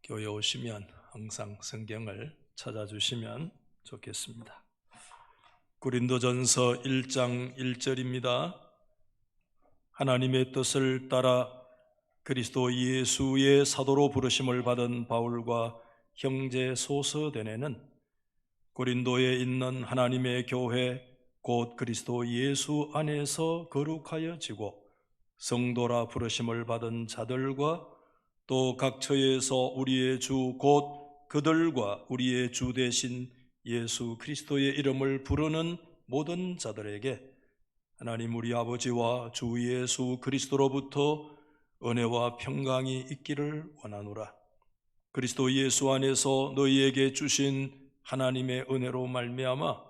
교회 오시면 항상 성경을 찾아주시면 좋겠습니다. 고린도전서 1장 1절입니다. 하나님의 뜻을 따라 그리스도 예수의 사도로 부르심을 받은 바울과 형제 소서데네는 고린도에 있는 하나님의 교회 곧 그리스도 예수 안에서 거룩하여지고 성도라 부르심을 받은 자들과 또 각 처에서 우리의 주 곧 그들과 우리의 주 되신 예수 그리스도의 이름을 부르는 모든 자들에게 하나님 우리 아버지와 주 예수 그리스도로부터 은혜와 평강이 있기를 원하노라. 그리스도 예수 안에서 너희에게 주신 하나님의 은혜로 말미암아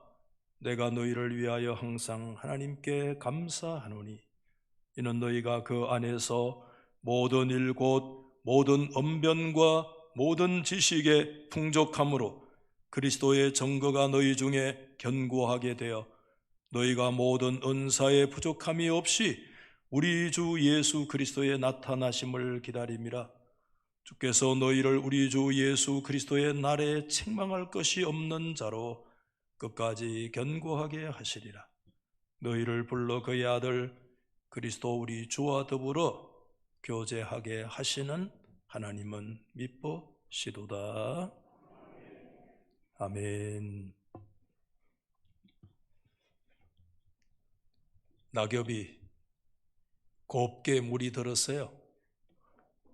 내가 너희를 위하여 항상 하나님께 감사하노니 이는 너희가 그 안에서 모든 일 곧 모든 언변과 모든 지식의 풍족함으로 그리스도의 증거가 너희 중에 견고하게 되어 너희가 모든 은사의 부족함이 없이 우리 주 예수 그리스도의 나타나심을 기다림이라. 주께서 너희를 우리 주 예수 그리스도의 날에 책망할 것이 없는 자로 끝까지 견고하게 하시리라. 너희를 불러 그의 아들 그리스도 우리 주와 더불어 교제하게 하시는 하나님은 미쁘시도다. 아멘. 낙엽이 곱게 물이 들었어요.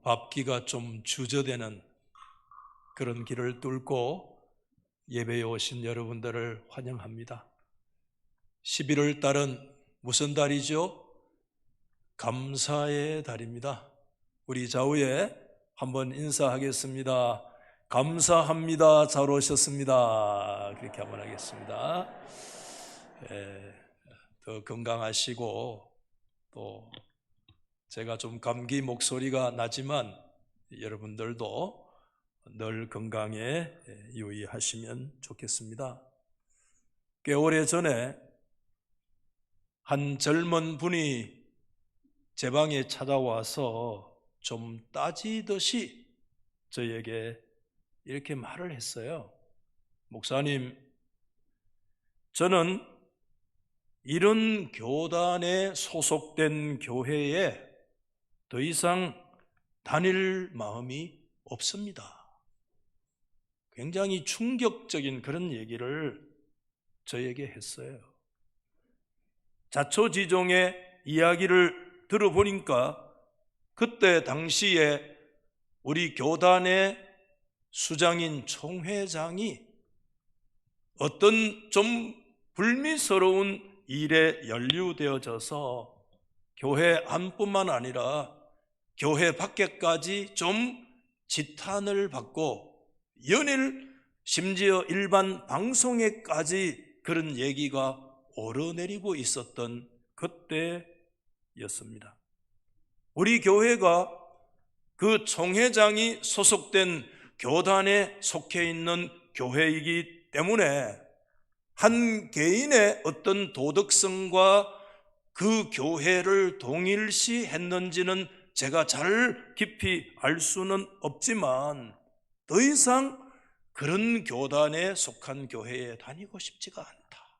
앞기가 좀 주저되는 그런 길을 뚫고 예배에 오신 여러분들을 환영합니다. 11월 달은 무슨 달이죠? 감사의 달입니다. 우리 좌우에 한번 인사하겠습니다. 감사합니다. 잘 오셨습니다. 그렇게 한번 하겠습니다. 더 건강하시고 또 제가 좀 감기 목소리가 나지만 여러분들도 늘 건강에 유의하시면 좋겠습니다. 꽤 오래전에 한 젊은 분이 제 방에 찾아와서 좀 따지듯이 저에게 이렇게 말을 했어요. 목사님, 저는 이런 교단에 소속된 교회에 더 이상 다닐 마음이 없습니다. 굉장히 충격적인 그런 얘기를 저에게 했어요. 자초지종의 이야기를 들어보니까 그때 당시에 우리 교단의 수장인 총회장이 어떤 좀 불미스러운 일에 연루되어져서 교회 안뿐만 아니라 교회 밖에까지 좀 지탄을 받고 연일 심지어 일반 방송에까지 그런 얘기가 오르내리고 있었던 그때였습니다. 우리 교회가 그 총회장이 소속된 교단에 속해 있는 교회이기 때문에 한 개인의 어떤 도덕성과 그 교회를 동일시 했는지는 제가 잘 깊이 알 수는 없지만 더 이상 그런 교단에 속한 교회에 다니고 싶지가 않다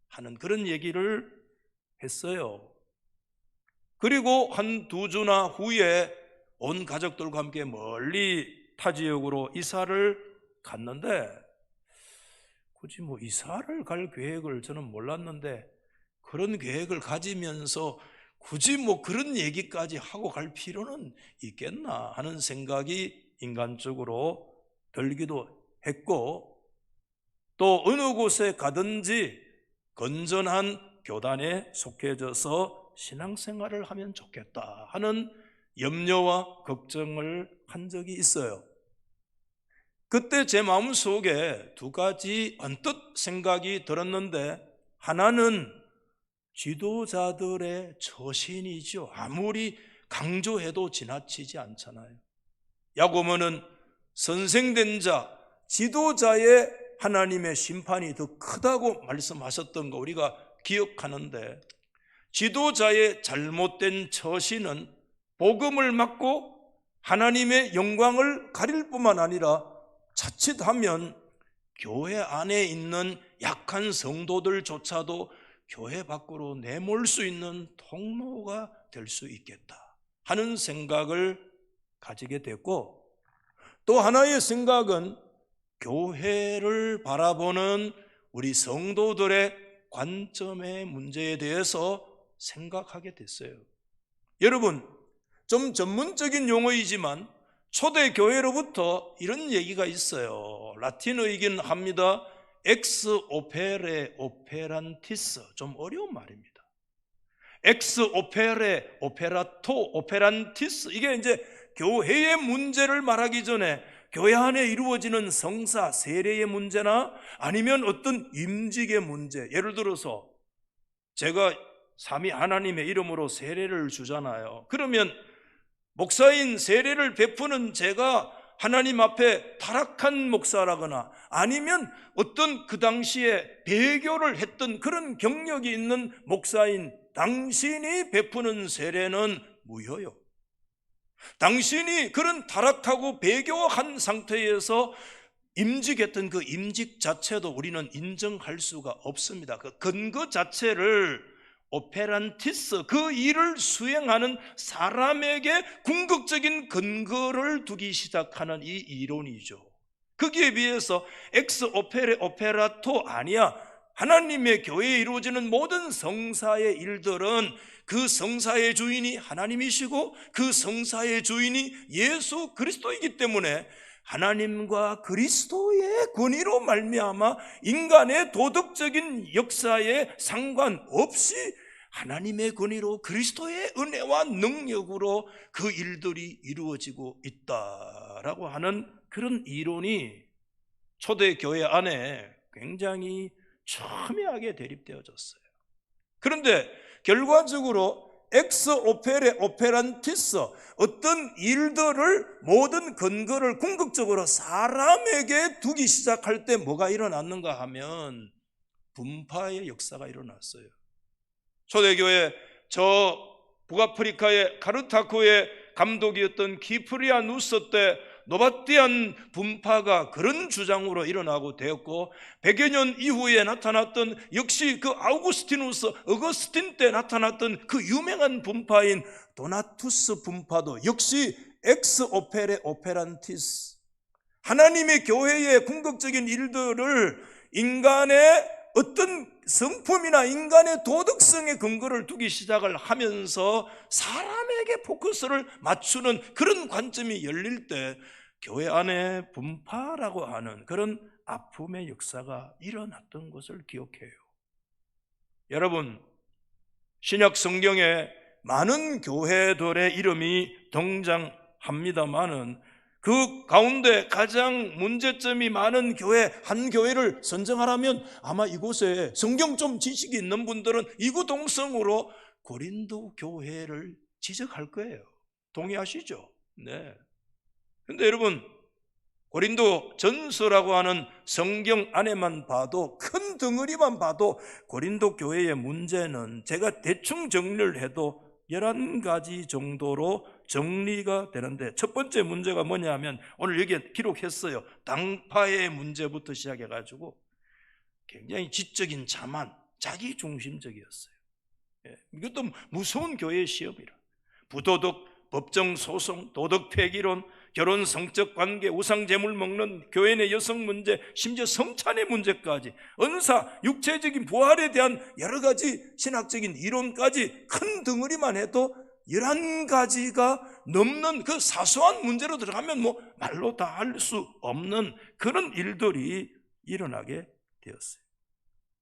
하는 그런 얘기를 했어요. 그리고 한 2주나 후에 온 가족들과 함께 멀리 타 지역으로 이사를 갔는데 굳이 이사를 갈 계획을 저는 몰랐는데 그런 계획을 가지면서 굳이 그런 얘기까지 하고 갈 필요는 있겠나 하는 생각이 인간적으로 들기도 했고 또 어느 곳에 가든지 건전한 교단에 속해져서 신앙생활을 하면 좋겠다 하는 염려와 걱정을 한 적이 있어요. 그때 제 마음속에 2가지 언뜻 생각이 들었는데 하나는 지도자들의 처신이죠. 아무리 강조해도 지나치지 않잖아요. 야고보는 선생된 자, 지도자의 하나님의 심판이 더 크다고 말씀하셨던 거 우리가 기억하는데 지도자의 잘못된 처신은 복음을 막고 하나님의 영광을 가릴 뿐만 아니라 자칫하면 교회 안에 있는 약한 성도들조차도 교회 밖으로 내몰 수 있는 통로가 될 수 있겠다 하는 생각을 가지게 됐고, 또 하나의 생각은 교회를 바라보는 우리 성도들의 관점의 문제에 대해서 생각하게 됐어요. 여러분, 좀 전문적인 용어이지만 초대교회로부터 이런 얘기가 있어요. 라틴어이긴 합니다. 엑스 오페레 오페란티스. 좀 어려운 말입니다. 엑스 오페레 오페라토 오페란티스. 이게 이제 교회의 문제를 말하기 전에 교회 안에 이루어지는 성사, 세례의 문제나 아니면 어떤 임직의 문제, 예를 들어서 제가 삼위 하나님의 이름으로 세례를 주잖아요. 그러면 목사인 세례를 베푸는 제가 하나님 앞에 타락한 목사라거나 아니면 어떤 그 당시에 배교를 했던 그런 경력이 있는 목사인 당신이 베푸는 세례는 무효요. 당신이 그런 타락하고 배교한 상태에서 임직했던 그 임직 자체도 우리는 인정할 수가 없습니다. 그 근거 자체를 오페란티스, 그 일을 수행하는 사람에게 궁극적인 근거를 두기 시작하는 이 이론이죠. 거기에 비해서 엑스 오페레 오페라토 아니야. 하나님의 교회에 이루어지는 모든 성사의 일들은 그 성사의 주인이 하나님이시고 그 성사의 주인이 예수 그리스도이기 때문에 하나님과 그리스도의 권위로 말미암아 인간의 도덕적인 역사에 상관없이 하나님의 권위로 그리스도의 은혜와 능력으로 그 일들이 이루어지고 있다라고 하는 그런 이론이 초대교회 안에 굉장히 첨예하게 대립되어졌어요. 그런데 결과적으로 엑스 오페레 오페란티스, 어떤 일들을 모든 근거를 궁극적으로 사람에게 두기 시작할 때 뭐가 일어났는가 하면 분파의 역사가 일어났어요. 초대교회 저 북아프리카의 카르타코의 감독이었던 키프리아누스 때 노바띠안 분파가 그런 주장으로 일어나고 되었고, 100여 년 이후에 나타났던 역시 그 아우구스티누스 어거스틴 때 나타났던 그 유명한 분파인 도나투스 분파도 역시 엑스 오페레 오페란티스, 하나님의 교회의 궁극적인 일들을 인간의 어떤 성품이나 인간의 도덕성의 근거를 두기 시작을 하면서 사람에게 포커스를 맞추는 그런 관점이 열릴 때 교회 안에 분파라고 하는 그런 아픔의 역사가 일어났던 것을 기억해요. 여러분, 신약 성경에 많은 교회들의 이름이 등장합니다만은 그 가운데 가장 문제점이 많은 교회, 한 교회를 선정하라면 아마 이곳에 성경 좀 지식이 있는 분들은 이구동성으로 고린도 교회를 지적할 거예요. 동의하시죠? 네. 근데 여러분, 고린도 전서라고 하는 성경 안에만 봐도, 큰 덩어리만 봐도 고린도 교회의 문제는 제가 대충 정리를 해도 11가지 정도로 정리가 되는데, 첫 번째 문제가 뭐냐면 오늘 여기에 기록했어요. 당파의 문제부터 시작해가지고 굉장히 지적인 자만, 자기중심적이었어요. 이것도 무서운 교회의 시험이라. 부도덕, 법정 소송, 도덕 폐기론, 결혼 성적 관계, 우상 제물 먹는 교회 내 여성 문제, 심지어 성찬의 문제까지, 은사, 육체적인 부활에 대한 여러 가지 신학적인 이론까지 큰 덩어리만 해도 11가지가 넘는 그 사소한 문제로 들어가면 뭐 말로 다 할 수 없는 그런 일들이 일어나게 되었어요.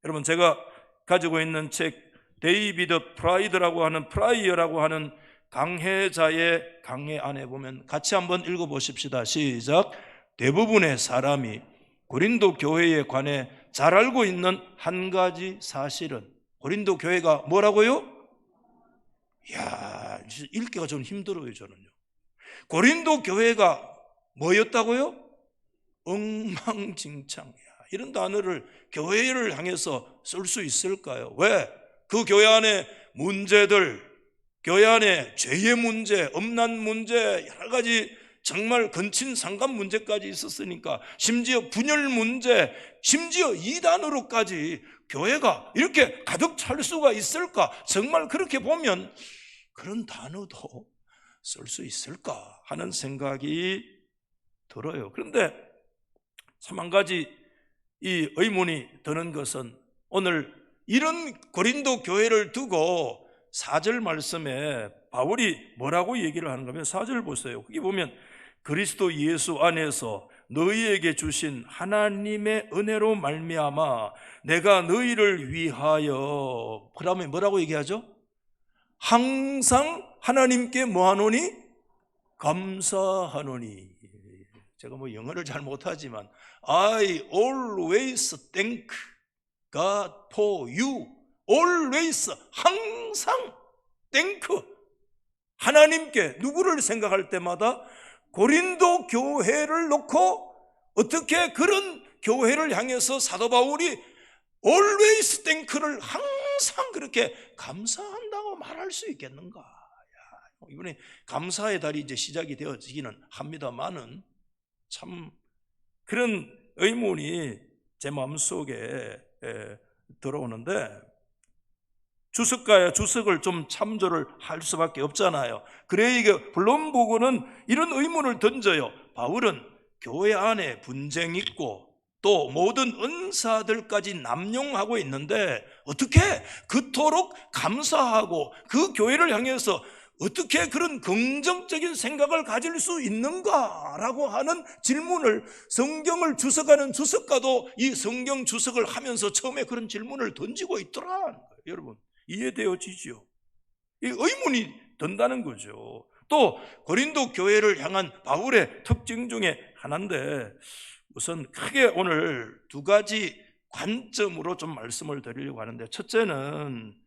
여러분, 제가 가지고 있는 책 데이비드 프라이드라고 하는, 프라이어라고 하는 강해자의 강해 안에 보면 같이 한번 읽어보십시다. 시작. 대부분의 사람이 고린도 교회에 관해 잘 알고 있는 한 가지 사실은, 고린도 교회가 뭐라고요? 이야, 읽기가 좀 힘들어요, 저는요. 고린도 교회가 뭐였다고요? 엉망진창이야. 이런 단어를 교회를 향해서 쓸 수 있을까요? 왜? 그 교회 안에 문제들, 교회 안에 죄의 문제, 음란 문제, 여러 가지 정말 근친 상간 문제까지 있었으니까, 심지어 분열 문제, 심지어 이단으로까지 교회가 이렇게 가득 찰 수가 있을까? 정말 그렇게 보면 그런 단어도 쓸 수 있을까 하는 생각이 들어요. 그런데 참 한 가지 이 의문이 드는 것은, 오늘 이런 고린도 교회를 두고 4절 말씀에 바울이 뭐라고 얘기를 하는가 하면, 4절 보세요. 거기 보면 그리스도 예수 안에서 너희에게 주신 하나님의 은혜로 말미암아 내가 너희를 위하여, 그 다음에 뭐라고 얘기하죠? 항상 하나님께 뭐하노니? 감사하노니. 제가 뭐 영어를 잘 못하지만 I always thank God for you. always, 항상 thank, 하나님께, 누구를 생각할 때마다 고린도 교회를 놓고 어떻게 그런 교회를 향해서 사도 바울이 always thank를 항상 그렇게 감사한다고 말할 수 있겠는가? 이번에 감사의 달이 이제 시작이 되어지기는 합니다만은 참 그런 의문이 제 마음속에 들어오는데, 주석가야 주석을 좀 참조를 할 수밖에 없잖아요. 그래 이게 본론부고는 이런 의문을 던져요. 바울은 교회 안에 분쟁이 있고 또 모든 은사들까지 남용하고 있는데 어떻게 그토록 감사하고 그 교회를 향해서 어떻게 그런 긍정적인 생각을 가질 수 있는가라고 하는 질문을, 성경을 주석하는 주석가도 이 성경 주석을 하면서 처음에 그런 질문을 던지고 있더라. 여러분 이해되어지죠? 이 의문이 든다는 거죠. 또 고린도 교회를 향한 바울의 특징 중에 하나인데, 우선 크게 오늘 두 가지 관점으로 좀 말씀을 드리려고 하는데, 첫째는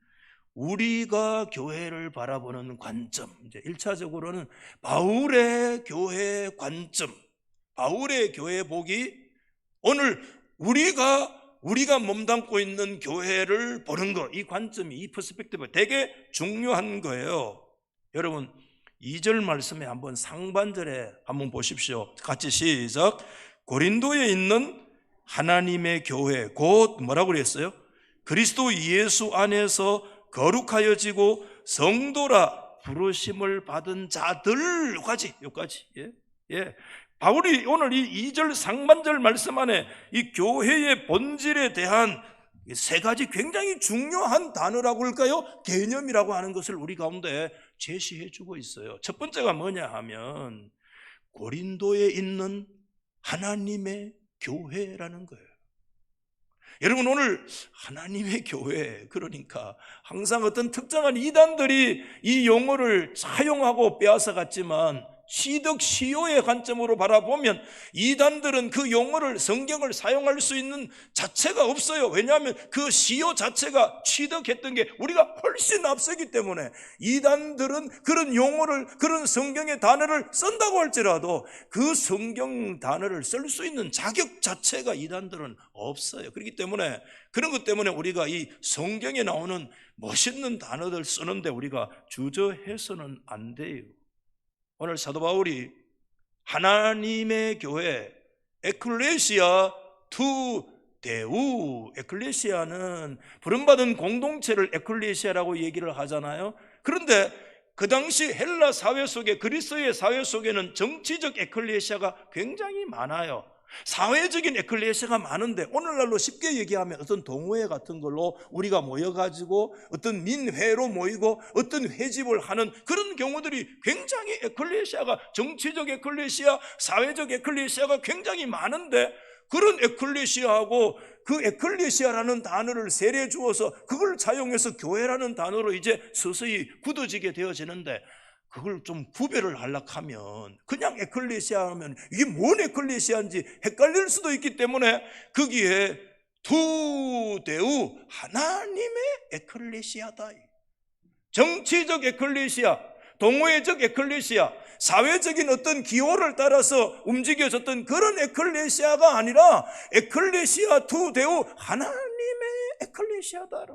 우리가 교회를 바라보는 관점, 이제 1차적으로는 바울의 교회 관점, 바울의 교회 보기, 오늘 우리가 몸담고 있는 교회를 보는 것, 이 관점이, 이 퍼스펙티브가 되게 중요한 거예요. 여러분 2절 말씀에 한번 상반절에 한번 보십시오. 같이 시작. 고린도에 있는 하나님의 교회, 곧 뭐라고 그랬어요? 그리스도 예수 안에서 거룩하여지고 성도라 부르심을 받은 자들까지, 여기까지. 예. 바울이 오늘 이 2절 상반절 말씀 안에 이 교회의 본질에 대한 세 가지 굉장히 중요한 단어라고 할까요? 개념이라고 하는 것을 우리 가운데 제시해 주고 있어요. 첫 번째가 뭐냐 하면 고린도에 있는 하나님의 교회라는 거예요. 여러분 오늘 하나님의 교회, 그러니까 항상 어떤 특정한 이단들이 이 용어를 사용하고 빼앗아 갔지만, 시득 시효의 관점으로 바라보면 이단들은 그 용어를, 성경을 사용할 수 있는 자체가 없어요. 왜냐하면 그 시효 자체가 취득했던 게 우리가 훨씬 앞서기 때문에, 이단들은 그런 용어를, 그런 성경의 단어를 쓴다고 할지라도 그 성경 단어를 쓸 수 있는 자격 자체가 이단들은 없어요. 그렇기 때문에, 그런 것 때문에 우리가 이 성경에 나오는 멋있는 단어들 쓰는데 우리가 주저해서는 안 돼요. 오늘 사도 바울이 하나님의 교회, 에클레시아 투 데우, 에클레시아는 부름받은 공동체를 에클레시아라고 얘기를 하잖아요. 그런데 그 당시 헬라 사회 속에, 그리스의 사회 속에는 정치적 에클레시아가 굉장히 많아요. 사회적인 에클레시아가 많은데, 오늘날로 쉽게 얘기하면 어떤 동호회 같은 걸로 우리가 모여가지고 어떤 민회로 모이고 어떤 회집을 하는 그런 경우들이 굉장히, 에클레시아가, 정치적 에클레시아, 사회적 에클레시아가 굉장히 많은데, 그런 에클레시아하고 그 에클레시아라는 단어를 세례 주어서 그걸 차용해서 교회라는 단어로 이제 서서히 굳어지게 되어지는데, 그걸 좀 구별을 하려고 하면 그냥 에클레시아 하면 이게 뭔 에클레시아인지 헷갈릴 수도 있기 때문에 거기에 투데우, 하나님의 에클레시아다. 정치적 에클레시아, 동호회적 에클레시아, 사회적인 어떤 기호를 따라서 움직여졌던 그런 에클레시아가 아니라 에클레시아 투데우, 하나님의 에클레시아다.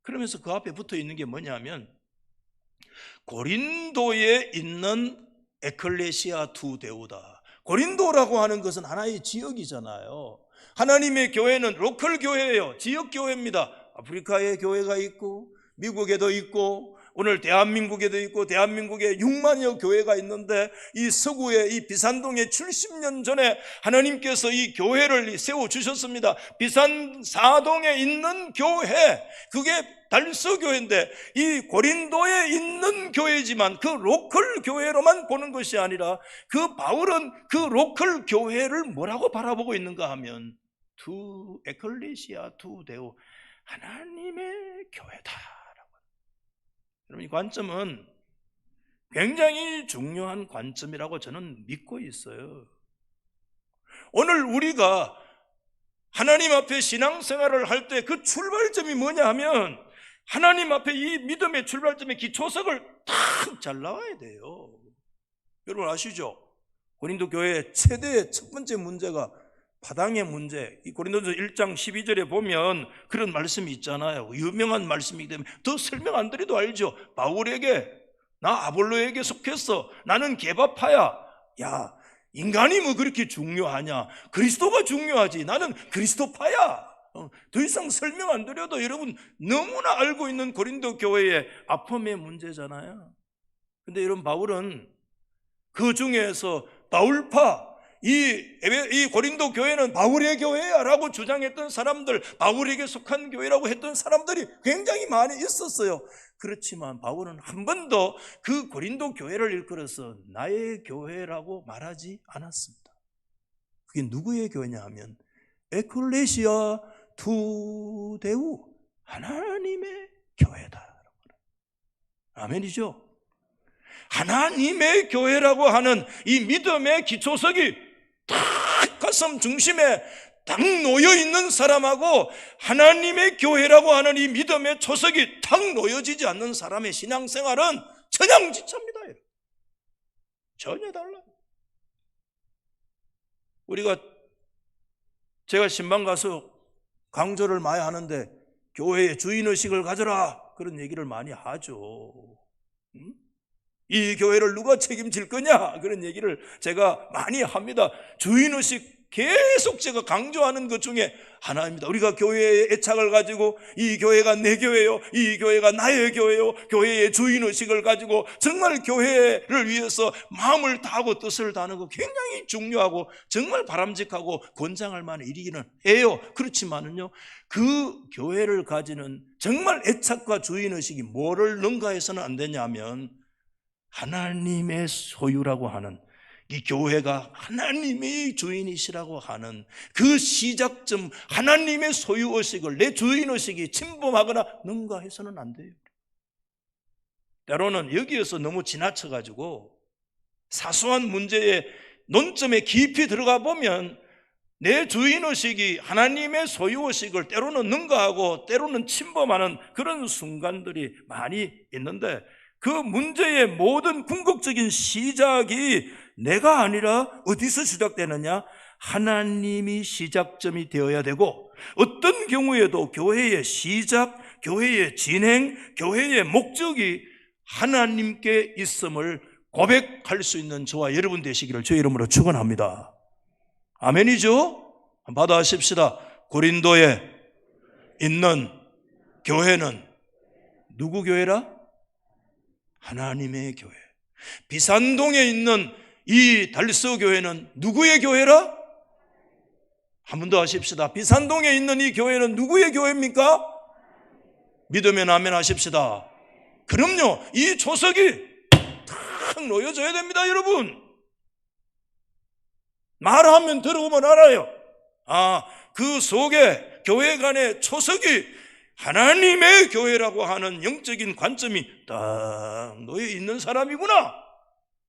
그러면서 그 앞에 붙어 있는 게 뭐냐면 고린도에 있는 에클레시아 두 데우다. 고린도라고 하는 것은 하나의 지역이잖아요. 하나님의 교회는 로컬 교회예요. 지역 교회입니다. 아프리카에 교회가 있고 미국에도 있고 오늘 대한민국에도 있고 대한민국에 6만여 교회가 있는데 이 서구의 이 비산동에 70년 전에 하나님께서 이 교회를 세워주셨습니다. 비산 사동에 있는 교회, 그게 달서교회인데 이 고린도에 있는 교회지만 그 로컬 교회로만 보는 것이 아니라 그 바울은 그 로컬 교회를 뭐라고 바라보고 있는가 하면 두 에클레시아 두 데오, 하나님의 교회다. 여러분, 이 관점은 굉장히 중요한 관점이라고 저는 믿고 있어요. 오늘 우리가 하나님 앞에 신앙생활을 할 때 그 출발점이 뭐냐 하면 하나님 앞에 이 믿음의 출발점의 기초석을 탁 잘 나와야 돼요. 여러분 아시죠? 고린도 교회의 최대의 첫 번째 문제가 파당의 문제. 이 고린도서 1장 12절에 보면 그런 말씀이 있잖아요. 유명한 말씀이기 때문에 더 설명 안 드려도 알죠. 바울에게 나 아볼로에게 속했어. 나는 게바파야. 야, 인간이 뭐 그렇게 중요하냐? 그리스도가 중요하지. 나는 그리스도파야. 더 이상 설명 안 드려도 여러분 너무나 알고 있는 고린도 교회의 아픔의 문제잖아요. 근데 여러분 바울은 그 중에서 바울파, 이 고린도 교회는 바울의 교회야 라고 주장했던 사람들, 바울에게 속한 교회라고 했던 사람들이 굉장히 많이 있었어요. 그렇지만 바울은 한 번도 그 고린도 교회를 일컬어서 나의 교회라고 말하지 않았습니다. 그게 누구의 교회냐 하면 에클레시아 두 데우, 하나님의 교회다. 아멘이죠? 하나님의 교회라고 하는 이 믿음의 기초석이 딱 가슴 중심에 딱 놓여 있는 사람하고 하나님의 교회라고 하는 이 믿음의 초석이 딱 놓여지지 않는 사람의 신앙생활은 천양지차입니다. 전혀 달라요. 제가 신방 가서 강조를 많이 하는데 교회의 주인의식을 가져라 그런 얘기를 많이 하죠. 이 교회를 누가 책임질 거냐 그런 얘기를 제가 많이 합니다. 주인의식 계속 제가 강조하는 것 중에 하나입니다. 우리가 교회의 애착을 가지고 이 교회가 내 교회요, 이 교회가 나의 교회요, 교회의 주인의식을 가지고 정말 교회를 위해서 마음을 다하고 뜻을 다하는 거 굉장히 중요하고 정말 바람직하고 권장할 만한 일이기는 해요. 그렇지만은요, 그 교회를 가지는 정말 애착과 주인의식이 뭐를 능가해서는 안 되냐면 하나님의 소유라고 하는, 이 교회가 하나님의 주인이시라고 하는 그 시작점, 하나님의 소유의식을 내 주인의식이 침범하거나 능가해서는 안 돼요. 때로는 여기에서 너무 지나쳐가지고 사소한 문제의 논점에 깊이 들어가 보면 내 주인의식이 하나님의 소유의식을 때로는 능가하고 때로는 침범하는 그런 순간들이 많이 있는데, 그 문제의 모든 궁극적인 시작이 내가 아니라 어디서 시작되느냐? 하나님이 시작점이 되어야 되고, 어떤 경우에도 교회의 시작, 교회의 진행, 교회의 목적이 하나님께 있음을 고백할 수 있는 저와 여러분 되시기를 주의 이름으로 축원합니다. 아멘이죠? 받아하십시다. 고린도에 있는 교회는 누구 교회라? 하나님의 교회. 비산동에 있는 이 달서 교회는 누구의 교회라? 한 번 더 하십시다. 비산동에 있는 이 교회는 누구의 교회입니까? 믿으면 아멘 하십시다. 그럼요, 이 초석이 탁 놓여져야 됩니다, 여러분. 말하면 들어보면 알아요. 그 속에 교회 간의 초석이 하나님의 교회라고 하는 영적인 관점이 딱 놓여 있는 사람이구나,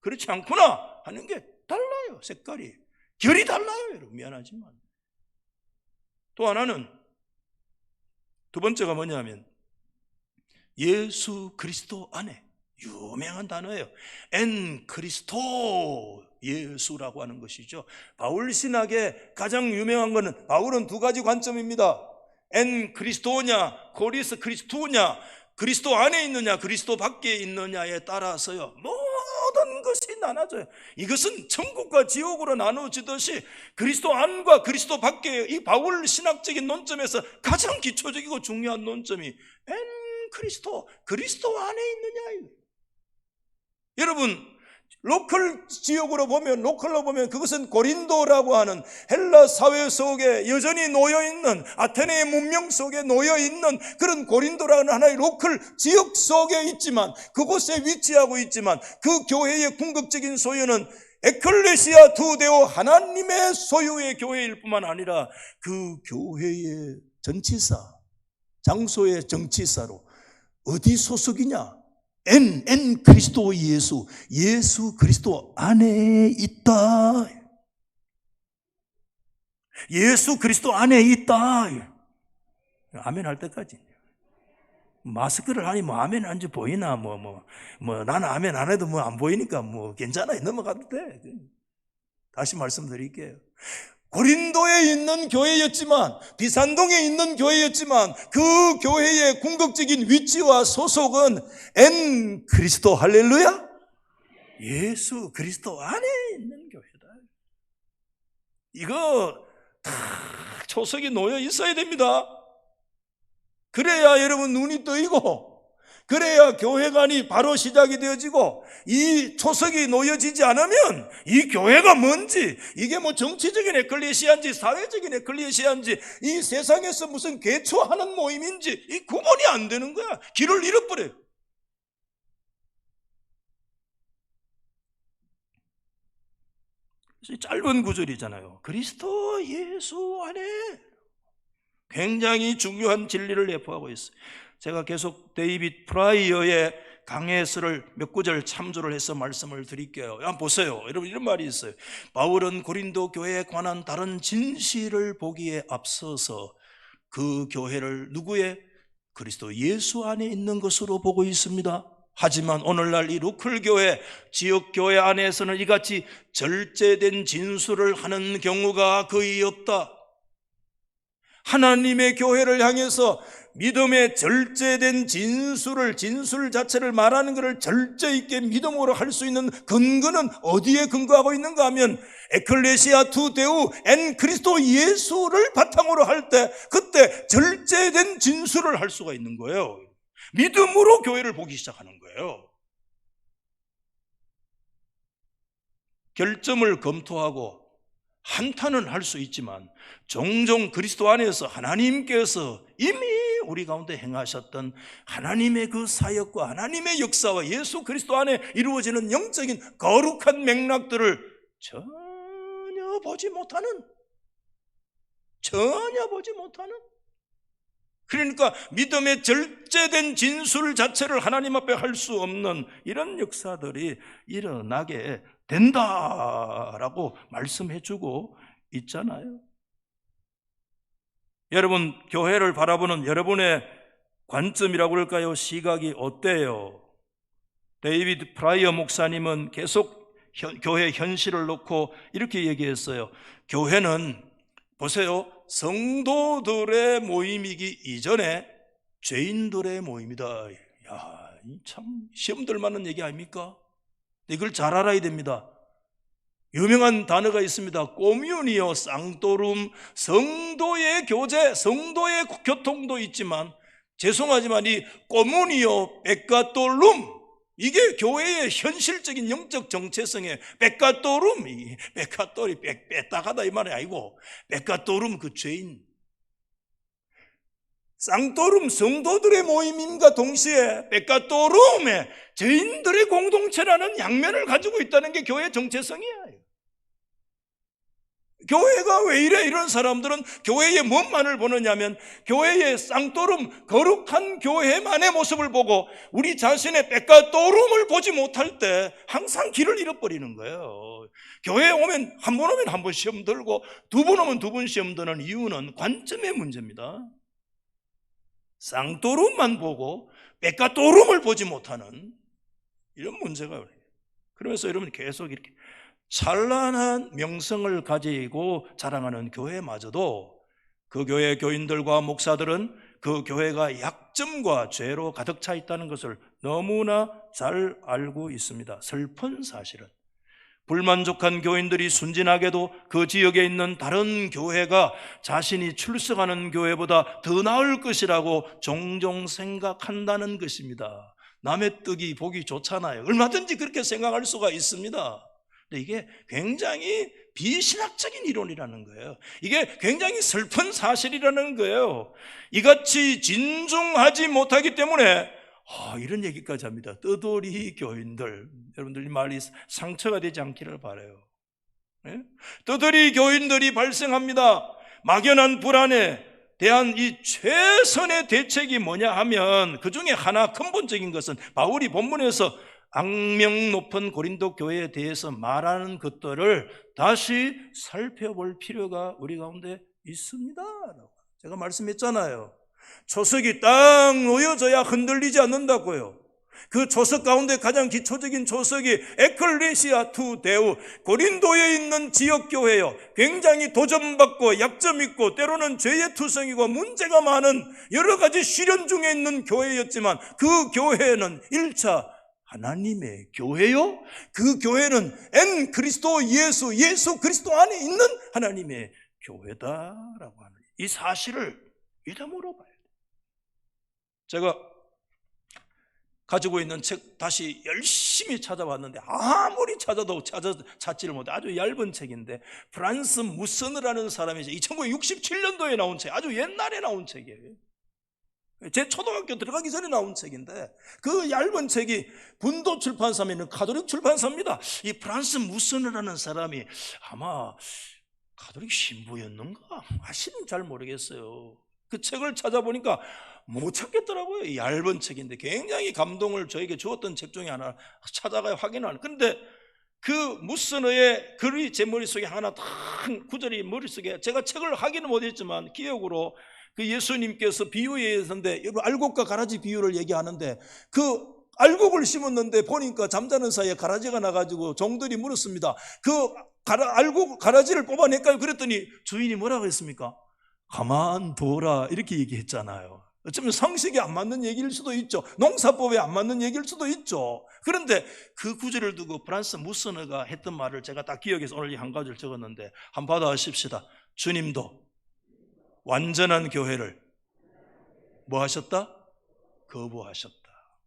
그렇지 않구나 하는 게 달라요. 색깔이, 결이 달라요. 여러분, 미안하지만. 또 하나는, 두 번째가 뭐냐면 예수 그리스도 안에, 유명한 단어예요. 엔 그리스도, 예수라고 하는 것이죠. 바울 신학의 가장 유명한 것은, 바울은 두 가지 관점입니다. 엔 그리스도냐, 코리스 크리스토냐, 그리스도 안에 있느냐 그리스도 밖에 있느냐에 따라서요 모든 것이 나눠져요. 이것은 천국과 지옥으로 나누어지듯이 그리스도 안과 그리스도 밖에, 이 바울 신학적인 논점에서 가장 기초적이고 중요한 논점이 엔 그리스도, 그리스도 안에 있느냐. 여러분, 로컬로 보면 그것은 고린도라고 하는 헬라 사회 속에 여전히 놓여있는, 아테네의 문명 속에 놓여있는 그런 고린도라는 하나의 로컬 지역 속에 있지만, 그곳에 위치하고 있지만, 그 교회의 궁극적인 소유는 에클레시아 두데오, 하나님의 소유의 교회일 뿐만 아니라 그 교회의 전치사, 장소의 정치사로 어디 소속이냐? 엔 그리스도 예수 그리스도 안에 있다. 예수 그리스도 안에 있다. 아멘 할 때까지. 마스크를 하니 아멘 한지 보이나? 나는 아멘 안 해도 안 보이니까 괜찮아요. 넘어가도 돼. 다시 말씀드릴게요. 고린도에 있는 교회였지만, 비산동에 있는 교회였지만, 그 교회의 궁극적인 위치와 소속은 엔 그리스도, 할렐루야, 예수 그리스도 안에 있는 교회다. 이거 다 초석이 놓여 있어야 됩니다. 그래야 여러분 눈이 뜨이고, 그래야 교회관이 바로 시작이 되어지고, 이 초석이 놓여지지 않으면 이 교회가 뭔지, 이게 정치적인 에클레시아인지 사회적인 에클레시아인지, 이 세상에서 무슨 개초하는 모임인지 이 구분이 안 되는 거야. 길을 잃어버려요. 짧은 구절이잖아요. 그리스도 예수 안에 굉장히 중요한 진리를 내포하고 있어요. 제가 계속 데이빗 프라이어의 강해서를 몇 구절 참조를 해서 말씀을 드릴게요. 한번 보세요. 여러분, 이런 말이 있어요. 바울은 고린도 교회에 관한 다른 진실을 보기에 앞서서 그 교회를 누구의? 그리스도 예수 안에 있는 것으로 보고 있습니다. 하지만 오늘날 이 로컬교회, 지역교회 안에서는 이같이 절제된 진술을 하는 경우가 거의 없다. 하나님의 교회를 향해서 믿음의 절제된 진술 자체를 말하는 것을 절제 있게 믿음으로 할 수 있는 근거는 어디에 근거하고 있는가 하면 에클레시아 투데우 엔 그리스도 예수를 바탕으로 할 때, 그때 절제된 진술을 할 수가 있는 거예요. 믿음으로 교회를 보기 시작하는 거예요. 결점을 검토하고 한탄은 할 수 있지만 종종 그리스도 안에서 하나님께서 이미 우리 가운데 행하셨던 하나님의 그 사역과 하나님의 역사와 예수 그리스도 안에 이루어지는 영적인 거룩한 맥락들을 전혀 보지 못하는, 그러니까 믿음의 절제된 진술 자체를 하나님 앞에 할 수 없는 이런 역사들이 일어나게 된다라고 말씀해주고 있잖아요. 여러분, 교회를 바라보는 여러분의 관점이라고 그럴까요? 시각이 어때요? 데이비드 프라이어 목사님은 계속 교회 현실을 놓고 이렇게 얘기했어요. 교회는 보세요, 성도들의 모임이기 이전에 죄인들의 모임이다. 야, 참 시험 들 만한 얘기 아닙니까? 이걸 잘 알아야 됩니다. 유명한 단어가 있습니다. 꼬뮤니오 쌍토룸, 성도의 교제, 성도의 교통도 있지만 죄송하지만 이 꼬뮤니오 베카토룸, 이게 교회의 현실적인 영적 정체성의 베카토룸, 베카토리 빼딱하다 이 말이 아니고 베카토룸, 그 죄인, 쌍토룸 성도들의 모임임과 동시에 베카토룸의 죄인들의 공동체라는 양면을 가지고 있다는 게 교회의 정체성이에요. 교회가 왜 이래? 이런 사람들은 교회의 뭔만을 보느냐면 교회의 쌍토룸, 거룩한 교회만의 모습을 보고 우리 자신의 베카토룸을 보지 못할 때 항상 길을 잃어버리는 거예요. 교회에 오면 한 번 오면 한 번 시험 들고 두 번 오면 두 번 시험 드는 이유는 관점의 문제입니다. 쌍토룸만 보고 베카토룸을 보지 못하는 이런 문제가 그래요. 그러면서 여러분 계속 이렇게 찬란한 명성을 가지고 자랑하는 교회마저도 그 교회 교인들과 목사들은 그 교회가 약점과 죄로 가득 차 있다는 것을 너무나 잘 알고 있습니다. 슬픈 사실은 불만족한 교인들이 순진하게도 그 지역에 있는 다른 교회가 자신이 출석하는 교회보다 더 나을 것이라고 종종 생각한다는 것입니다. 남의 떡이 보기 좋잖아요. 얼마든지 그렇게 생각할 수가 있습니다. 근데 이게 굉장히 비신학적인 이론이라는 거예요. 이게 굉장히 슬픈 사실이라는 거예요. 이같이 진중하지 못하기 때문에 이런 얘기까지 합니다. 떠돌이 교인들, 여러분들 이 말이 상처가 되지 않기를 바라요. 네? 떠돌이 교인들이 발생합니다. 막연한 불안에 대한 이 최선의 대책이 뭐냐 하면 그 중에 하나 근본적인 것은 바울이 본문에서 악명 높은 고린도 교회에 대해서 말하는 것들을 다시 살펴볼 필요가 우리 가운데 있습니다. 제가 말씀했잖아요. 초석이 딱 놓여져야 흔들리지 않는다고요. 그 초석 가운데 가장 기초적인 초석이 에클레시아 투 데우, 고린도에 있는 지역교회요. 굉장히 도전받고 약점 있고 때로는 죄의 투성이고 문제가 많은 여러 가지 시련 중에 있는 교회였지만 그 교회는 1차 하나님의 교회요? 그 교회는 그리스도 예수 그리스도 안에 있는 하나님의 교회다라고 하는 이 사실을 믿음으로 봐야 돼요. 제가 가지고 있는 책 다시 열심히 찾아봤는데 아무리 찾아도 찾지를 못해. 아주 얇은 책인데 프란스 무스느라는 사람이 1967년도에 나온 책, 아주 옛날에 나온 책이에요. 제 초등학교 들어가기 전에 나온 책인데 그 얇은 책이 분도 출판사에 있는 가톨릭 출판사입니다. 이 프란스 무스느라는 사람이 아마 가톨릭 신부였는가? 아시는 잘 모르겠어요. 그 책을 찾아보니까 못 찾겠더라고요. 이 얇은 책인데 굉장히 감동을 저에게 주었던 책 중에 하나 찾아가야 확인하는. 그런데 그 무스너의 글이 제 머릿속에 하나 딱 구절이 머릿속에, 제가 책을 확인은 못했지만 기억으로 그 예수님께서 비유에 의해서인데 여러분 알곡과 가라지 비유를 얘기하는데 그 알곡을 심었는데 보니까 잠자는 사이에 가라지가 나가지고 종들이 물었습니다. 그 알곡 가라지를 뽑아낼까요? 그랬더니 주인이 뭐라고 했습니까? 가만둬라 이렇게 얘기했잖아요. 어쩌면 상식에 안 맞는 얘기일 수도 있죠. 농사법에 안 맞는 얘기일 수도 있죠. 그런데 그 구절을 두고 프란스 무스너가 했던 말을 제가 딱 기억해서 오늘 이 한 가지를 적었는데 한번 받아하십시다. 주님도 완전한 교회를 뭐 하셨다? 거부하셨다.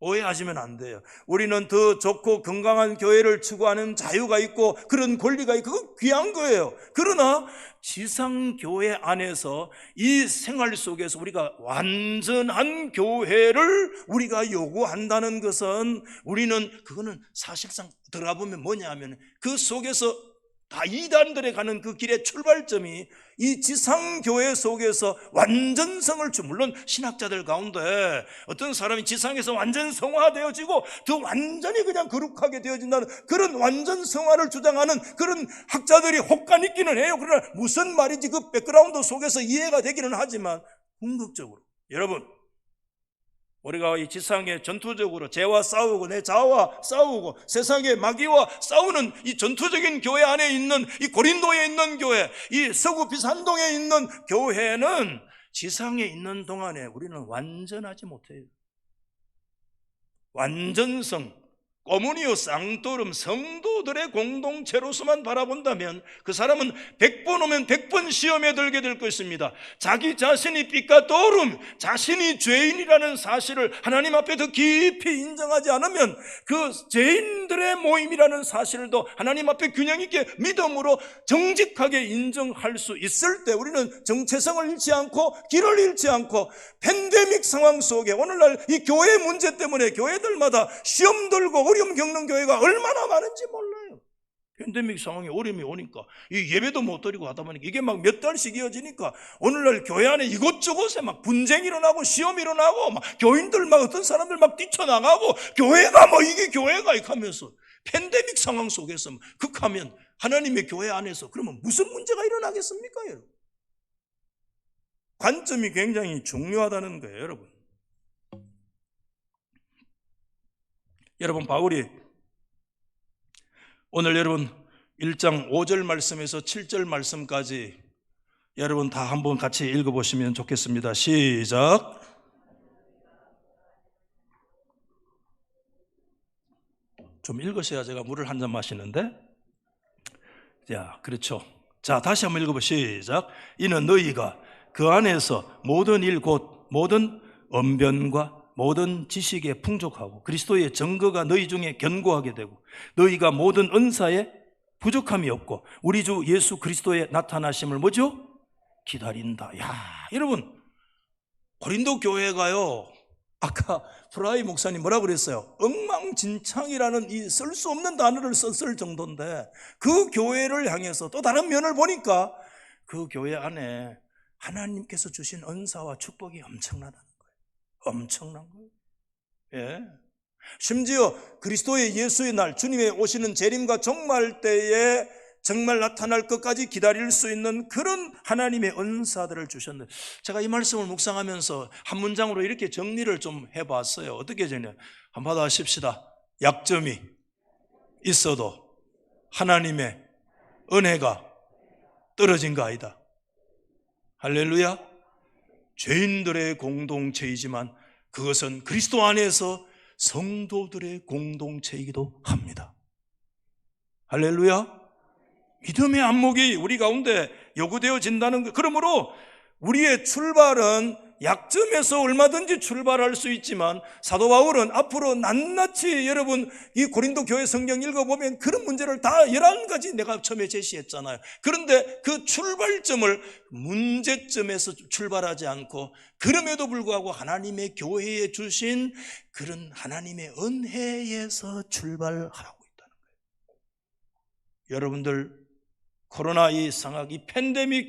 오해하시면 안 돼요. 우리는 더 좋고 건강한 교회를 추구하는 자유가 있고 그런 권리가 있고 그건 귀한 거예요. 그러나 지상교회 안에서 이 생활 속에서 우리가 완전한 교회를 우리가 요구한다는 것은 우리는 그거는 사실상 들어가 보면 뭐냐 하면 그 속에서 다 이단들에 가는 그 길의 출발점이 이 지상교회 속에서 완전성을 물론 신학자들 가운데 어떤 사람이 지상에서 완전 성화되어지고 더 완전히 그냥 거룩하게 되어진다는 그런 완전 성화를 주장하는 그런 학자들이 혹간 있기는 해요. 그러나 무슨 말인지 그 백그라운드 속에서 이해가 되기는 하지만 궁극적으로 여러분, 우리가 이 지상에 전투적으로 죄와 싸우고 내 자아와 싸우고 세상의 마귀와 싸우는 이 전투적인 교회 안에 있는 이 고린도에 있는 교회, 이 서구 비산동에 있는 교회는 지상에 있는 동안에 우리는 완전하지 못해요. 완전성, 꼬무니오 쌍토름 성도들의 공동체로서만 바라본다면 그 사람은 100번 오면 100번 시험에 들게 될 것입니다. 자기 자신이 삐까도름, 자신이 죄인이라는 사실을 하나님 앞에 더 깊이 인정하지 않으면 그 죄인들의 모임이라는 사실도 하나님 앞에 균형 있게 믿음으로 정직하게 인정할 수 있을 때 우리는 정체성을 잃지 않고 길을 잃지 않고 팬데믹 상황 속에 오늘날 이 교회 문제 때문에 교회들마다 시험 들고 어려움 겪는 교회가 얼마나 많은지 몰라요. 팬데믹 상황에 어려움이 오니까 이 예배도 못 드리고 하다 보니까 이게 막 몇 달씩 이어지니까 오늘날 교회 안에 이곳저곳에 막 분쟁이 일어나고 시험이 일어나고 막 교인들 막 어떤 사람들 막 뛰쳐나가고 교회가 뭐 이게 교회가 이렇게 하면서 팬데믹 상황 속에서 극하면 하나님의 교회 안에서 그러면 무슨 문제가 일어나겠습니까, 여러분? 관점이 굉장히 중요하다는 거예요, 여러분. 여러분, 바울이 오늘 여러분 1장 5절 말씀에서 7절 말씀까지 여러분 다 한번 같이 읽어보시면 좋겠습니다. 시작. 좀 읽으셔야 제가 물을 한 잔 마시는데. 자, 그렇죠. 자, 다시 한번 읽어보 시작. 이는 너희가 그 안에서 모든 일 곧 모든 언변과 모든 지식에 풍족하고 그리스도의 증거가 너희 중에 견고하게 되고 너희가 모든 은사에 부족함이 없고 우리 주 예수 그리스도의 나타나심을 뭐죠? 기다린다. 야, 여러분, 고린도 교회가요, 아까 프라이 목사님 뭐라 그랬어요? 엉망진창이라는 이 쓸 수 없는 단어를 썼을 정도인데 그 교회를 향해서 또 다른 면을 보니까 그 교회 안에 하나님께서 주신 은사와 축복이 엄청나다는 거예요. 엄청난 거예요. 예. 심지어 그리스도의 예수의 날, 주님의 오시는 재림과 종말 때에 정말 나타날 것까지 기다릴 수 있는 그런 하나님의 은사들을 주셨는데, 제가 이 말씀을 묵상하면서 한 문장으로 이렇게 정리를 좀 해봤어요. 어떻게 되냐? 한번 받아십시다. 약점이 있어도 하나님의 은혜가 떨어진 거 아니다. 할렐루야. 죄인들의 공동체이지만 그것은 그리스도 안에서 성도들의 공동체이기도 합니다. 할렐루야. 믿음의 안목이 우리 가운데 요구되어진다는 것. 그러므로 우리의 출발은 약점에서 얼마든지 출발할 수 있지만 사도 바울은 앞으로 낱낱이, 여러분 이 고린도 교회 성경 읽어보면 그런 문제를 다 11가지 내가 처음에 제시했잖아요. 그런데 그 출발점을 문제점에서 출발하지 않고 그럼에도 불구하고 하나님의 교회에 주신 그런 하나님의 은혜에서 출발하고 있다는 거예요. 여러분들, 코로나 이 상황, 이 팬데믹,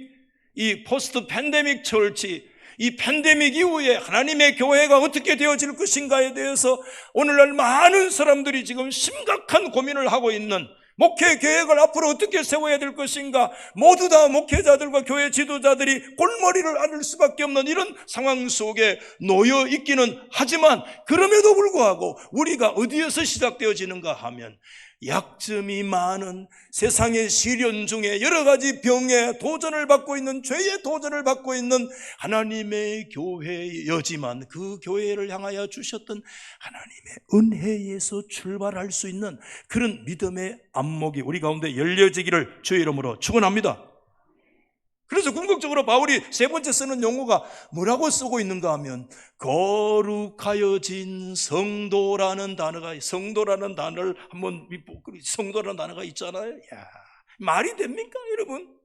이 포스트 팬데믹 처치, 이 팬데믹 이후에 하나님의 교회가 어떻게 되어질 것인가에 대해서 오늘날 많은 사람들이 지금 심각한 고민을 하고 있는, 목회 계획을 앞으로 어떻게 세워야 될 것인가, 모두 다 목회자들과 교회 지도자들이 골머리를 앓을 수밖에 없는 이런 상황 속에 놓여 있기는 하지만, 그럼에도 불구하고 우리가 어디에서 시작되어지는가 하면 약점이 많은 세상의 시련 중에 여러 가지 병에 도전을 받고 있는, 죄에 도전을 받고 있는 하나님의 교회여지만 그 교회를 향하여 주셨던 하나님의 은혜에서 출발할 수 있는 그런 믿음의 안목이 우리 가운데 열려지기를 주의 이름으로 축원합니다. 그래서 궁극적으로 바울이 세 번째 쓰는 용어가 뭐라고 쓰고 있는가 하면 거룩하여진 성도라는 단어가, 성도라는 단어를 한번, 성도라는 단어가 있잖아요. 야, 말이 됩니까 여러분?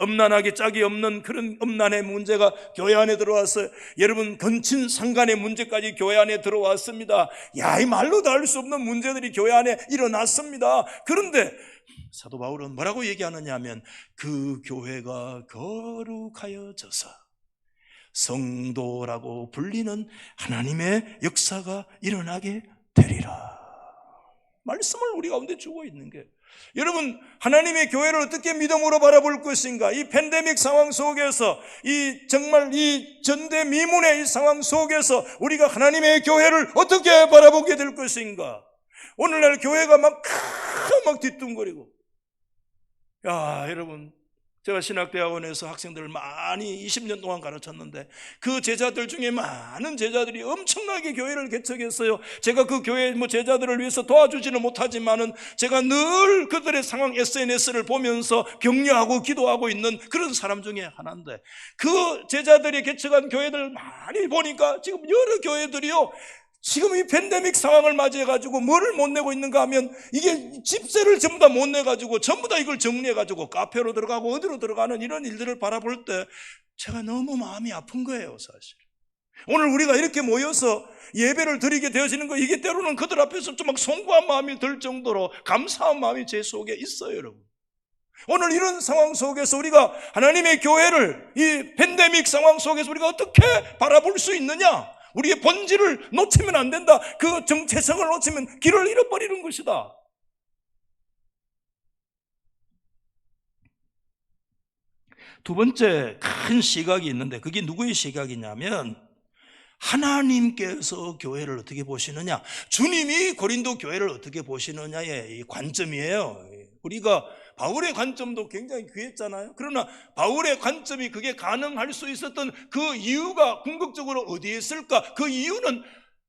음란하게 짝이 없는 그런 음란의 문제가 교회 안에 들어왔어요. 여러분, 건친 상간의 문제까지 교회 안에 들어왔습니다. 야, 이 말로도 할 수 없는 문제들이 교회 안에 일어났습니다. 그런데 사도 바울은 뭐라고 얘기하느냐 하면 그 교회가 거룩하여져서 성도라고 불리는 하나님의 역사가 일어나게 되리라. 말씀을 우리 가운데 주고 있는 게, 여러분, 하나님의 교회를 어떻게 믿음으로 바라볼 것인가? 이 팬데믹 상황 속에서, 이 정말 이 전대미문의 이 상황 속에서 우리가 하나님의 교회를 어떻게 바라보게 될 것인가? 오늘날 교회가 막 뒤뚱거리고, 야, 여러분, 제가 신학대학원에서 학생들을 많이 20년 동안 가르쳤는데 그 제자들 중에 많은 제자들이 엄청나게 교회를 개척했어요. 제가 그 교회 제자들을 위해서 도와주지는 못하지만은 제가 늘 그들의 상황 SNS를 보면서 격려하고 기도하고 있는 그런 사람 중에 하나인데, 그 제자들이 개척한 교회들 많이 보니까 지금 여러 교회들이요, 지금 이 팬데믹 상황을 맞이해가지고 뭐를 못 내고 있는가 하면 이게 집세를 전부 다 못 내가지고 전부 다 이걸 정리해가지고 카페로 들어가고 어디로 들어가는 이런 일들을 바라볼 때 제가 너무 마음이 아픈 거예요, 사실. 오늘 우리가 이렇게 모여서 예배를 드리게 되어지는 거, 이게 때로는 그들 앞에서 좀 막 송구한 마음이 들 정도로 감사한 마음이 제 속에 있어요, 여러분. 오늘 이런 상황 속에서 우리가 하나님의 교회를 이 팬데믹 상황 속에서 우리가 어떻게 바라볼 수 있느냐? 우리의 본질을 놓치면 안 된다. 그 정체성을 놓치면 길을 잃어버리는 것이다. 두 번째 큰 시각이 있는데 그게 누구의 시각이냐면 하나님께서 교회를 어떻게 보시느냐, 주님이 고린도 교회를 어떻게 보시느냐의 이 관점이에요. 우리가 바울의 관점도 굉장히 귀했잖아요. 그러나 바울의 관점이 그게 가능할 수 있었던 그 이유가 궁극적으로 어디에 있을까? 그 이유는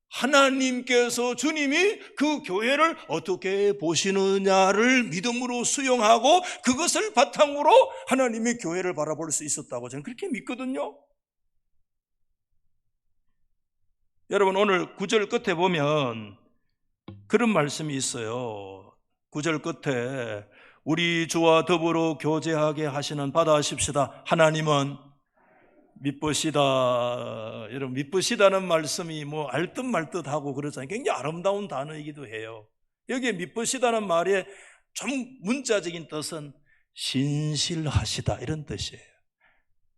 하나님께서 주님이 그 교회를 어떻게 보시느냐를 믿음으로 수용하고 그것을 바탕으로 하나님의 교회를 바라볼 수 있었다고 저는 그렇게 믿거든요. 여러분, 오늘 9절 끝에 보면 그런 말씀이 있어요. 9절 끝에 우리 주와 더불어 교제하게 하시는 바다 하십시다. 하나님은 미쁘시다. 여러분, 미쁘시다는 말씀이 뭐 알듯 말듯 하고 그러잖아요. 굉장히 아름다운 단어이기도 해요. 여기에 미쁘시다는 말의 좀 문자적인 뜻은 신실하시다 이런 뜻이에요.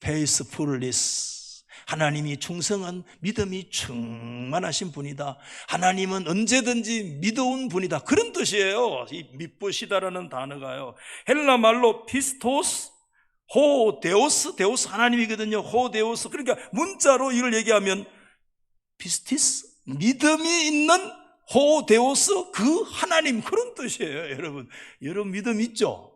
faithfulness. 하나님이 충성한 믿음이 충만하신 분이다. 하나님은 언제든지 믿어온 분이다. 그런 뜻이에요. 이 미쁘시다라는 단어가요. 헬라 말로 피스토스 호데오스, 데오스 하나님이거든요. 호데오스. 그러니까 문자로 이걸 얘기하면 피스티스, 믿음이 있는 호데오스, 그 하나님, 그런 뜻이에요. 여러분 믿음 있죠?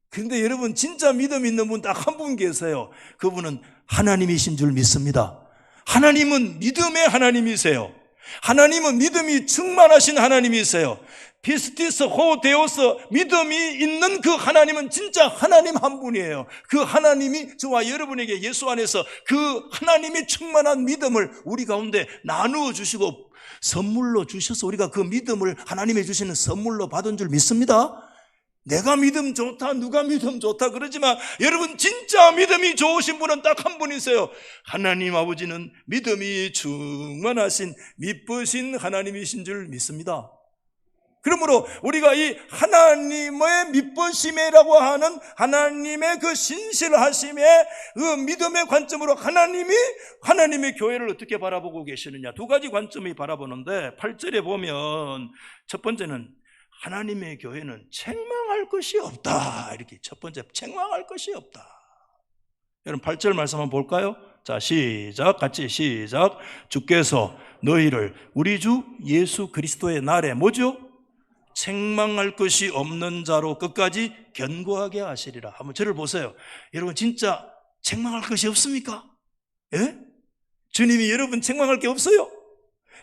근데 여러분 진짜 믿음 있는 분 딱 한 분 계세요. 그분은 하나님이신 줄 믿습니다. 하나님은 믿음의 하나님이세요. 하나님은 믿음이 충만하신 하나님이세요. 피스티스 호데오스, 믿음이 있는 그 하나님은 진짜 하나님 한 분이에요. 그 하나님이 저와 여러분에게 예수 안에서 그 하나님이 충만한 믿음을 우리 가운데 나누어 주시고 선물로 주셔서 우리가 그 믿음을 하나님이 주시는 선물로 받은 줄 믿습니다. 내가 믿음 좋다, 누가 믿음 좋다 그러지만 여러분 진짜 믿음이 좋으신 분은 딱 한 분이세요. 하나님 아버지는 믿음이 충만하신 미쁘신 하나님이신 줄 믿습니다. 그러므로 우리가 이 하나님의 미쁘심이라고 하는 하나님의 그 신실하심의 그 믿음의 관점으로 하나님의 교회를 어떻게 바라보고 계시느냐, 두 가지 관점이 바라보는데 8절에 보면 첫 번째는 하나님의 교회는 책망할 것이 없다. 이렇게 첫 번째, 책망할 것이 없다. 여러분 8절 말씀 한번 볼까요? 자, 시작. 같이 시작. 주께서 너희를 우리 주 예수 그리스도의 날에 뭐죠? 책망할 것이 없는 자로 끝까지 견고하게 하시리라. 한번 저를 보세요. 여러분 진짜 책망할 것이 없습니까? 예? 주님이 여러분 책망할 게 없어요?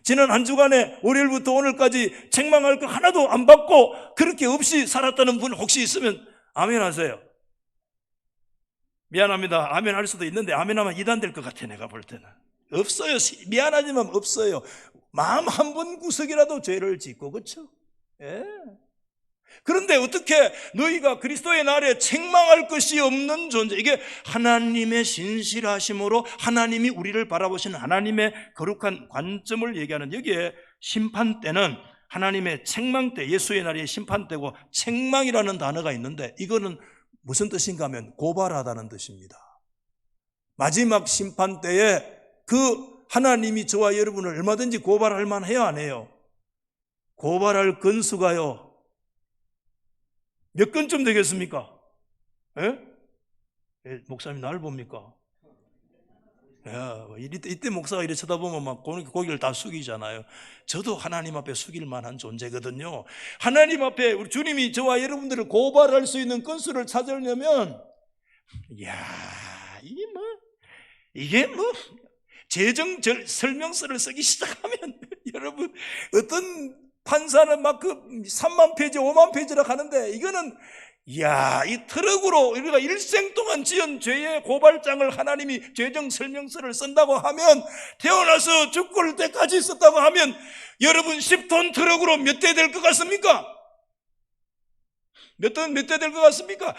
지난 한 주간에 월요일부터 오늘까지 책망할 거 하나도 안 받고 그렇게 없이 살았다는 분 혹시 있으면 아멘 하세요. 미안합니다. 아멘 할 수도 있는데 아멘하면 이단될 것 같아. 내가 볼 때는 없어요. 미안하지만 없어요. 마음 한 번 구석이라도 죄를 짓고, 그렇죠? 예. 그런데 어떻게 너희가 그리스도의 날에 책망할 것이 없는 존재, 이게 하나님의 신실하심으로 하나님이 우리를 바라보시는 하나님의 거룩한 관점을 얘기하는, 여기에 심판 때는 하나님의 책망 때, 예수의 날이 심판 때고 책망이라는 단어가 있는데 이거는 무슨 뜻인가 하면 고발하다는 뜻입니다. 마지막 심판 때에 그 하나님이 저와 여러분을 얼마든지 고발할 만해요, 안 해요? 고발할 건수가요 몇 건쯤 되겠습니까? 예? 목사님 나를 봅니까? 야, 이때 목사가 이렇게 쳐다보면 막 고개를 다 숙이잖아요. 저도 하나님 앞에 숙일 만한 존재거든요. 하나님 앞에 우리 주님이 저와 여러분들을 고발할 수 있는 건수를 찾으려면, 이게 뭐 재정 설명서를 쓰기 시작하면 여러분 어떤 판사는 막 그 3만 페이지 5만 페이지라 가는데 이거는 이 트럭으로 우리가 일생 동안 지은 죄의 고발장을 하나님이 죄정 설명서를 쓴다고 하면, 태어나서 죽을 때까지 썼다고 하면 여러분 10톤 트럭으로 몇 대 될 것 같습니까? 몇 대 될 것 같습니까?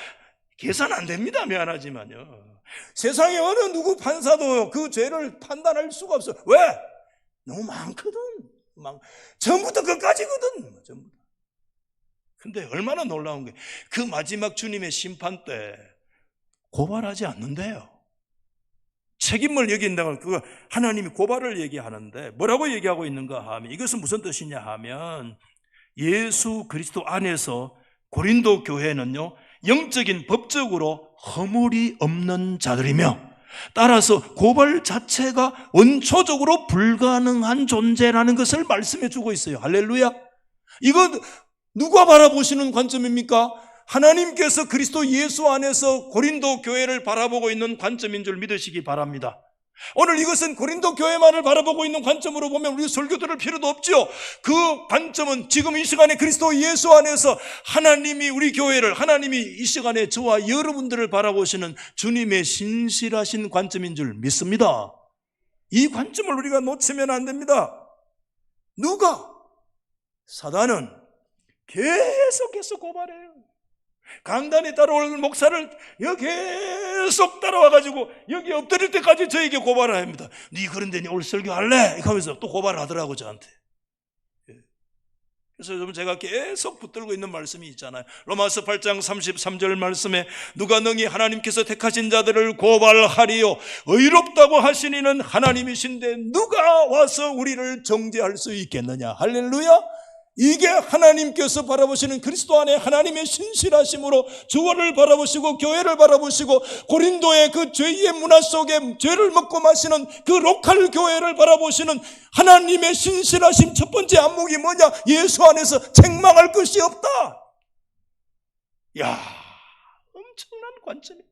계산 안 됩니다. 미안하지만요. 세상에 어느 누구 판사도 그 죄를 판단할 수가 없어요. 왜? 너무 많거든. 전부터 끝까지거든. 전부. 근데 얼마나 놀라운 게, 그 마지막 주님의 심판 때 고발하지 않는데요. 책임을 여긴다고, 그거 하나님이 고발을 얘기하는데 뭐라고 얘기하고 있는가 하면, 이것은 무슨 뜻이냐 하면, 예수 그리스도 안에서 고린도 교회는요 영적인 법적으로 허물이 없는 자들이며, 따라서 고발 자체가 원초적으로 불가능한 존재라는 것을 말씀해 주고 있어요. 할렐루야. 이건 누가 바라보시는 관점입니까? 하나님께서 그리스도 예수 안에서 고린도 교회를 바라보고 있는 관점인 줄 믿으시기 바랍니다. 오늘 이것은 고린도 교회만을 바라보고 있는 관점으로 보면 우리 설교 들을 필요도 없죠. 그 관점은 지금 이 시간에 그리스도 예수 안에서 하나님이 우리 교회를, 하나님이 이 시간에 저와 여러분들을 바라보시는 주님의 신실하신 관점인 줄 믿습니다. 이 관점을 우리가 놓치면 안 됩니다. 누가? 사단은 계속해서 고발해요. 강단에 따라올 목사를 여기 계속 따라와가지고 여기 엎드릴 때까지 저에게 고발을 합니다. 네 그런데 네 오늘 설교할래? 하면서 또 고발을 하더라고 저한테. 그래서 여러분 제가 계속 붙들고 있는 말씀이 있잖아요. 로마서 8장 33절 말씀에 누가 능히 하나님께서 택하신 자들을 고발하리요 의롭다고 하시니는 하나님이신데 누가 와서 우리를 정죄할 수 있겠느냐. 할렐루야. 이게 하나님께서 바라보시는 그리스도 안에 하나님의 신실하심으로 주원을 바라보시고 교회를 바라보시고 고린도의 그 죄의 문화 속에 죄를 먹고 마시는 그 로컬 교회를 바라보시는 하나님의 신실하심 첫 번째 안목이 뭐냐? 예수 안에서 책망할 것이 없다. 야, 엄청난 관점이에요.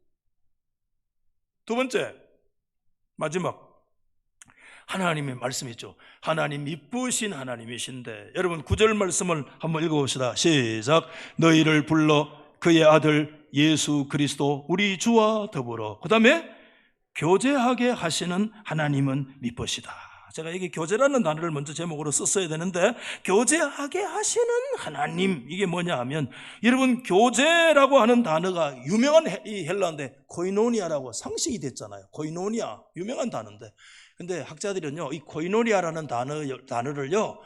두 번째, 마지막 하나님의 말씀이죠. 하나님 이쁘신 하나님이신데 여러분 9절 말씀을 한번 읽어봅시다. 시작. 너희를 불러 그의 아들 예수 그리스도 우리 주와 더불어 그 다음에 교제하게 하시는 하나님은 미쁘시다. 제가 여기 교제라는 단어를 먼저 제목으로 썼어야 되는데 교제하게 하시는 하나님, 이게 뭐냐 하면 여러분 교제라고 하는 단어가 유명한 이 헬라어인데 코이노니아라고 상식이 됐잖아요. 코이노니아 유명한 단어인데 근데 학자들은요, 이 코이노니아라는 단어를요,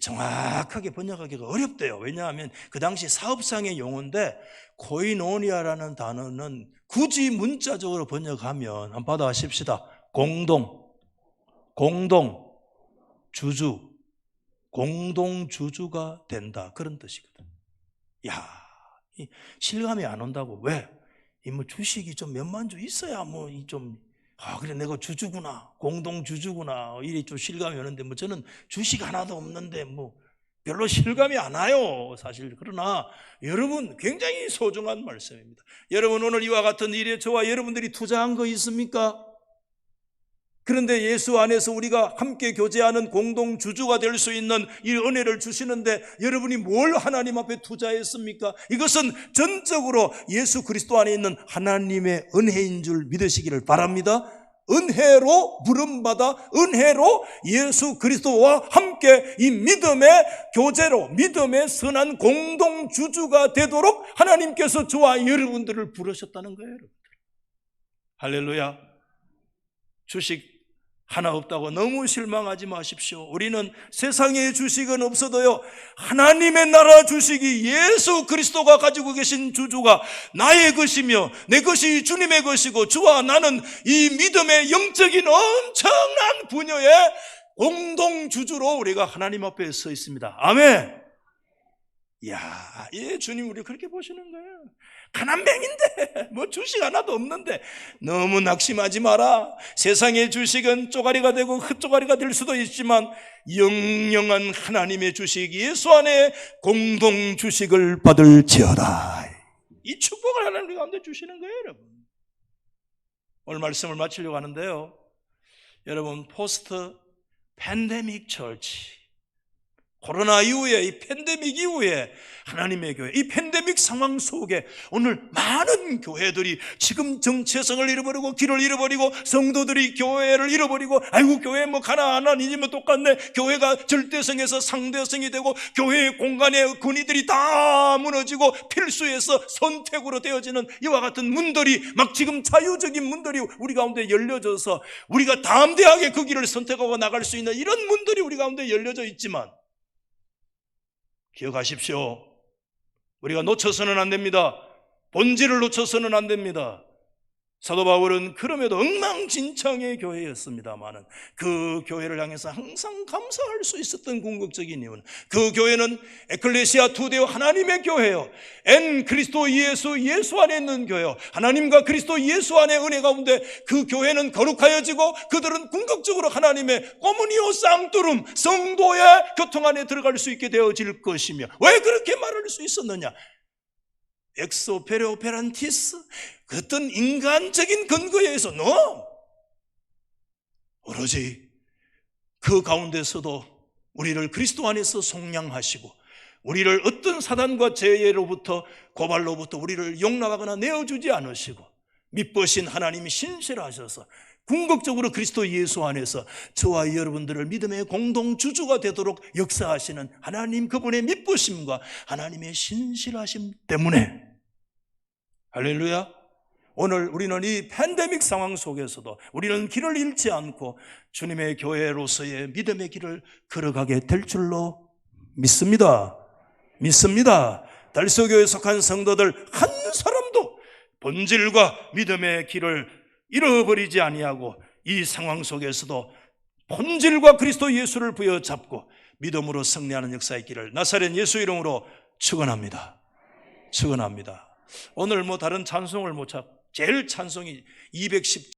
정확하게 번역하기가 어렵대요. 왜냐하면 그 당시 사업상의 용어인데, 코이노니아라는 단어는 굳이 문자적으로 번역하면, 한번 받아십시다. 공동주주가 된다. 그런 뜻이거든. 야, 실감이 안 온다고. 왜? 뭐 주식이 좀 몇만 주 있어야 그래 내가 주주구나, 공동주주구나, 이리 좀 실감이 오는데 저는 주식 하나도 없는데 별로 실감이 안 와요 사실. 그러나 여러분 굉장히 소중한 말씀입니다. 여러분 오늘 이와 같은 일에 저와 여러분들이 투자한 거 있습니까? 그런데 예수 안에서 우리가 함께 교제하는 공동주주가 될 수 있는 이 은혜를 주시는데 여러분이 뭘 하나님 앞에 투자했습니까? 이것은 전적으로 예수 그리스도 안에 있는 하나님의 은혜인 줄 믿으시기를 바랍니다. 은혜로 부름받아 은혜로 예수 그리스도와 함께 이 믿음의 교제로 믿음의 선한 공동주주가 되도록 하나님께서 저와 여러분들을 부르셨다는 거예요. 여러분들. 할렐루야. 주식 하나 없다고 너무 실망하지 마십시오. 우리는 세상의 주식은 없어도요, 하나님의 나라 주식이 예수 그리스도가 가지고 계신 주주가 나의 것이며 내 것이 주님의 것이고 주와 나는 이 믿음의 영적인 엄청난 분야의 공동주주로 우리가 하나님 앞에 서 있습니다. 아멘. 이야, 주님 우리 그렇게 보시는 거예요. 가난뱅인데 주식 하나도 없는데 너무 낙심하지 마라. 세상의 주식은 쪼가리가 되고 흙쪼가리가 될 수도 있지만 영영한 하나님의 주식 예수 안에 공동 주식을 받을지어다. 이 축복을 하나님 가운데 주시는 거예요. 여러분 오늘 말씀을 마치려고 하는데요, 여러분 포스트 팬데믹 처치, 코로나 이후에 이 팬데믹 이후에 하나님의 교회, 이 팬데믹 상황 속에 오늘 많은 교회들이 지금 정체성을 잃어버리고 길을 잃어버리고 성도들이 교회를 잃어버리고 아이고 교회 가난하니 똑같네, 교회가 절대성에서 상대성이 되고 교회의 공간의 권위들이 다 무너지고 필수에서 선택으로 되어지는 이와 같은 문들이 막 지금 자유적인 문들이 우리 가운데 열려져서 우리가 담대하게 그 길을 선택하고 나갈 수 있는 이런 문들이 우리 가운데 열려져 있지만 기억하십시오. 우리가 놓쳐서는 안 됩니다. 본질을 놓쳐서는 안 됩니다. 사도 바울은 그럼에도 엉망진창의 교회였습니다마는 그 교회를 향해서 항상 감사할 수 있었던 궁극적인 이유는 그 교회는 에클레시아 투데오 하나님의 교회요, 엔 그리스도 예수 안에 있는 교회요, 하나님과 그리스도 예수 안의 은혜 가운데 그 교회는 거룩하여지고 그들은 궁극적으로 하나님의 코무니오 상투룸 성도의 교통 안에 들어갈 수 있게 되어질 것이며, 왜 그렇게 말할 수 있었느냐? 엑소페레 오페란티스, 그 어떤 인간적인 근거에 의해서 오로지 그 가운데서도 우리를 그리스도 안에서 속량하시고 우리를 어떤 사단과 죄로부터 고발로부터 우리를 용납하거나 내어주지 않으시고 믿으신 하나님이 신실하셔서 궁극적으로 그리스도 예수 안에서 저와 여러분들을 믿음의 공동주주가 되도록 역사하시는 하나님 그분의 믿으심과 하나님의 신실하심 때문에 할렐루야, 오늘 우리는 이 팬데믹 상황 속에서도 우리는 길을 잃지 않고 주님의 교회로서의 믿음의 길을 걸어가게 될 줄로 믿습니다. 달서교에 속한 성도들 한 사람도 본질과 믿음의 길을 잃어버리지 아니하고 이 상황 속에서도 본질과 그리스도 예수를 부여잡고 믿음으로 승리하는 역사의 길을 나사렛 예수 이름으로 축원합니다. 오늘 다른 찬송을 못 찾고 제일 찬송이 210